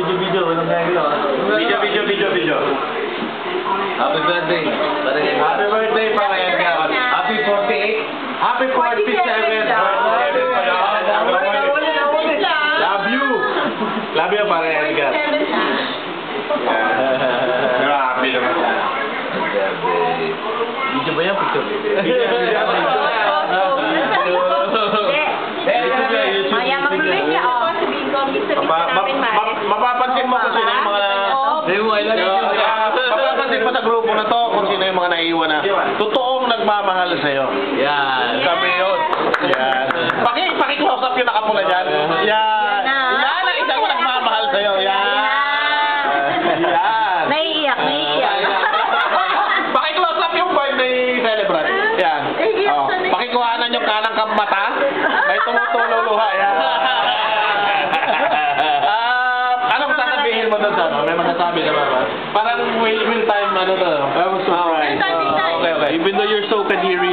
video. Walang gagawin. Video. Happy birthday. Happy birthday pa ngayon ka. Happy 48. Happy 47th birthday. Love you. Love you para Edgar. Grabe naman. Video ba yan? Picture. Maya mag-release niya, oh. Sabihin ko, Mr. namin, Maris. Mapapansin mo kung sino yung mga... Mapapansin mo sa grupo na to kung sino yung mga naiiwan na totoong nagmamahal sa'yo. Yan. Kami yun. Yan. Paki-close up yung nakapula dyan. Yan. Yan ang isang nagmamahal sa'yo. Yan. Yan. Naiiyak. Paki-close up yung birthday celebrant. Yan. Oh. Pakikuhanan yung kanang kamata. May tumutululuha. Yan. Anong sasabihin mo doon sa ano? May masasabi ka ba? Parang will time ano to? I was surprised. Okay. Even though you're so kadiri